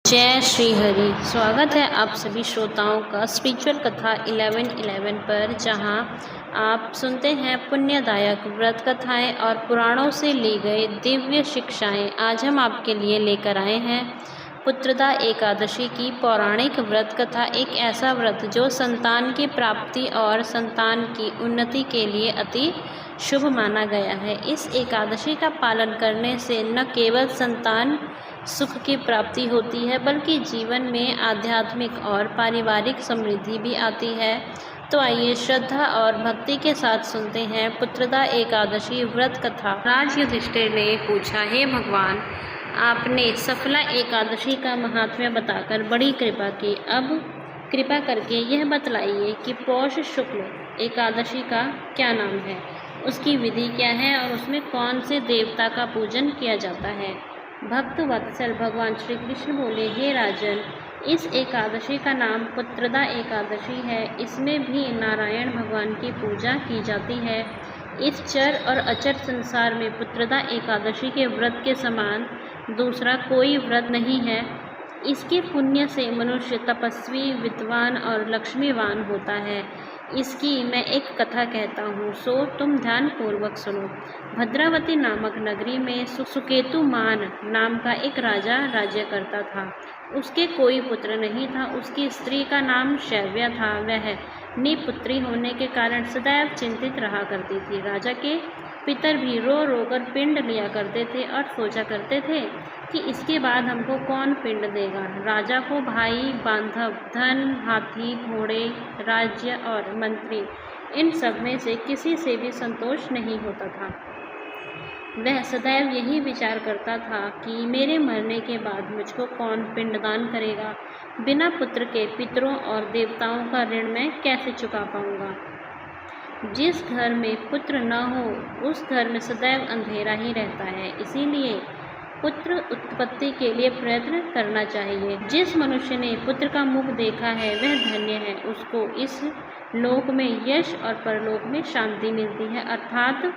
जय श्री हरि। स्वागत है आप सभी श्रोताओं का स्पिरिचुअल कथा 11:11 पर, जहां आप सुनते हैं पुण्यदायक व्रत कथाएं और पुराणों से ली गई दिव्य शिक्षाएं। आज हम आपके लिए लेकर आए हैं पुत्रदा एकादशी की पौराणिक व्रत कथा। एक ऐसा व्रत जो संतान की प्राप्ति और संतान की उन्नति के लिए अति शुभ माना गया है। इस एकादशी का पालन करने से न केवल संतान सुख की प्राप्ति होती है, बल्कि जीवन में आध्यात्मिक और पारिवारिक समृद्धि भी आती है। तो आइए श्रद्धा और भक्ति के साथ सुनते हैं पुत्रदा एकादशी व्रत कथा। राज युधिष्ठिर ने पूछा, हे भगवान, आपने सफला एकादशी का महात्म्य बताकर बड़ी कृपा की। अब कृपा करके यह बतलाइए कि पौष शुक्ल एकादशी का क्या नाम है, उसकी विधि क्या है और उसमें कौन से देवता का पूजन किया जाता है। भक्त वत्सल भगवान श्री कृष्ण बोले, हे राजन, इस एकादशी का नाम पुत्रदा एकादशी है। इसमें भी नारायण भगवान की पूजा की जाती है। इस चर और अचर संसार में पुत्रदा एकादशी के व्रत के समान दूसरा कोई व्रत नहीं है। इसके पुण्य से मनुष्य तपस्वी, विद्वान और लक्ष्मीवान होता है। इसकी मैं एक कथा कहता हूँ, सो तुम ध्यान पूर्वक सुनो। भद्रावती नामक नगरी में सुकेतुमान नाम का एक राजा राज्य करता था। उसके कोई पुत्र नहीं था। उसकी स्त्री का नाम शैव्या था। वह निपुत्री होने के कारण सदैव चिंतित रहा करती थी। राजा के पितर भी रो रो कर पिंड लिया करते थे और सोचा करते थे कि इसके बाद हमको कौन पिंड देगा। राजा को भाई, बांधव, धन, हाथी, घोड़े, राज्य और मंत्री, इन सब में से किसी से भी संतोष नहीं होता था। वह सदैव यही विचार करता था कि मेरे मरने के बाद मुझको कौन पिंडदान करेगा। बिना पुत्र के पितरों और देवताओं का ऋण मैं कैसे चुका पाऊंगा। जिस घर में पुत्र न हो उस घर में सदैव अंधेरा ही रहता है। इसीलिए पुत्र उत्पत्ति के लिए प्रयत्न करना चाहिए। जिस मनुष्य ने पुत्र का मुख देखा है वह धन्य है। उसको इस लोक में यश और परलोक में शांति मिलती है, अर्थात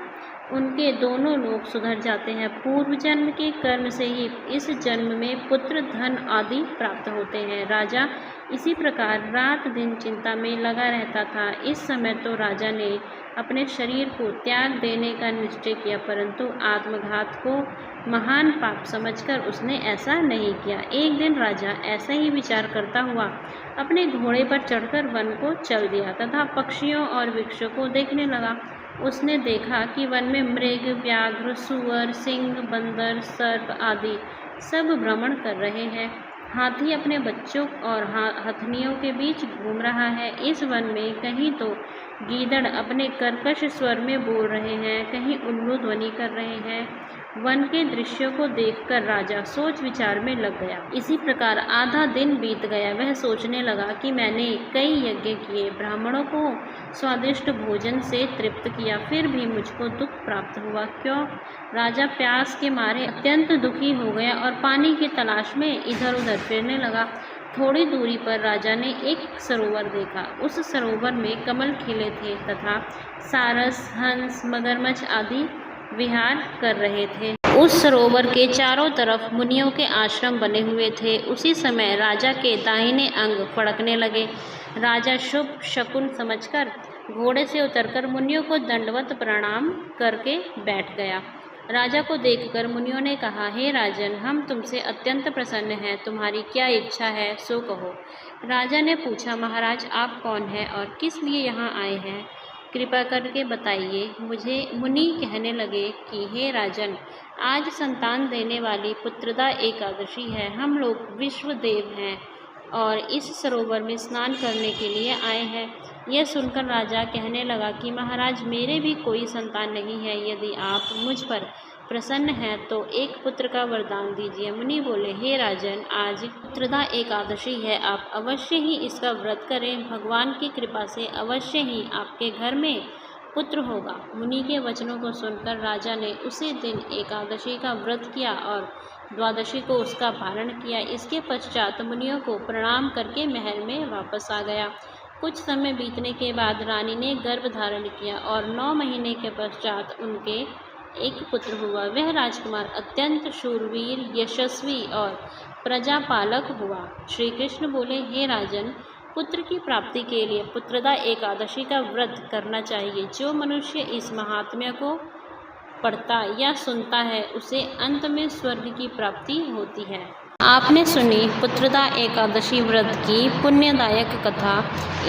उनके दोनों लोक सुधर जाते हैं। पूर्व जन्म के कर्म से ही इस जन्म में पुत्र, धन आदि प्राप्त होते हैं। राजा इसी प्रकार रात दिन चिंता में लगा रहता था। इस समय तो राजा ने अपने शरीर को त्याग देने का निश्चय किया, परंतु आत्मघात को महान पाप समझकर उसने ऐसा नहीं किया। एक दिन राजा ऐसा ही विचार करता हुआ अपने घोड़े पर चढ़कर वन को चल दिया तथा पक्षियों और वृक्षों को देखने लगा। उसने देखा कि वन में मृग, व्याघ्र, सुअर, सिंह, बंदर, सर्प आदि सब भ्रमण कर रहे हैं। हाथी अपने बच्चों और हथनियों के बीच घूम रहा है। इस वन में कहीं तो गीदड़ अपने कर्कश स्वर में बोल रहे हैं, कहीं उल्लू ध्वनि कर रहे हैं। वन के दृश्यों को देखकर राजा सोच विचार में लग गया। इसी प्रकार आधा दिन बीत गया। वह सोचने लगा कि मैंने कई यज्ञ किए, ब्राह्मणों को स्वादिष्ट भोजन से तृप्त किया, फिर भी मुझको दुख प्राप्त हुआ। क्यों? राजा प्यास के मारे अत्यंत दुखी हो गया और पानी की तलाश में इधर उधर फिरने लगा। थोड़ी दूरी पर राजा ने एक सरोवर देखा। उस सरोवर में कमल खिले थे तथा सारस, हंस, मगरमच्छ आदि विहार कर रहे थे। उस सरोवर के चारों तरफ मुनियों के आश्रम बने हुए थे। उसी समय राजा के दाहिने अंग फड़कने लगे। राजा शुभ शकुन समझकर घोड़े से उतरकर मुनियों को दंडवत प्रणाम करके बैठ गया। राजा को देखकर मुनियों ने कहा, हे राजन, हम तुमसे अत्यंत प्रसन्न हैं। तुम्हारी क्या इच्छा है सो कहो। राजा ने पूछा, महाराज, आप कौन हैं और किस लिए यहाँ आए हैं, कृपा करके बताइए मुझे। मुनि कहने लगे कि हे राजन, आज संतान देने वाली पुत्रदा एकादशी है। हम लोग विश्व देव हैं और इस सरोवर में स्नान करने के लिए आए हैं। यह सुनकर राजा कहने लगा कि महाराज, मेरे भी कोई संतान नहीं है। यदि आप मुझ पर प्रसन्न हैं तो एक पुत्र का वरदान दीजिए। मुनि बोले, हे राजन, आज पुत्रदा एकादशी है, आप अवश्य ही इसका व्रत करें। भगवान की कृपा से अवश्य ही आपके घर में पुत्र होगा। मुनि के वचनों को सुनकर राजा ने उसी दिन एकादशी का व्रत किया और द्वादशी को उसका पालन किया। इसके पश्चात मुनियों को प्रणाम करके महल में वापस आ गया। कुछ समय बीतने के बाद रानी ने गर्भ धारण किया और 9 महीने के पश्चात उनके एक पुत्र हुआ। वह राजकुमार अत्यंत शूरवीर, यशस्वी और प्रजापालक हुआ। श्री कृष्ण बोले, हे राजन, पुत्र की प्राप्ति के लिए पुत्रदा एकादशी का व्रत करना चाहिए। जो मनुष्य इस महात्म्य को पढ़ता या सुनता है उसे अंत में स्वर्ग की प्राप्ति होती है। आपने सुनी पुत्रदा एकादशी व्रत की पुण्यदायक कथा।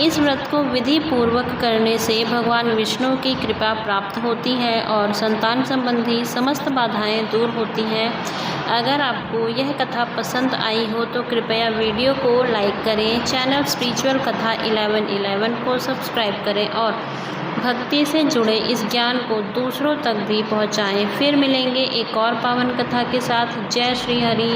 इस व्रत को विधि पूर्वक करने से भगवान विष्णु की कृपा प्राप्त होती है और संतान संबंधी समस्त बाधाएं दूर होती हैं। अगर आपको यह कथा पसंद आई हो तो कृपया वीडियो को लाइक करें, चैनल स्पिरिचुअल कथा 1111 को सब्सक्राइब करें और भक्ति से जुड़े इस ज्ञान को दूसरों तक भी पहुंचाएं। फिर मिलेंगे एक और पावन कथा के साथ। जय श्री हरि।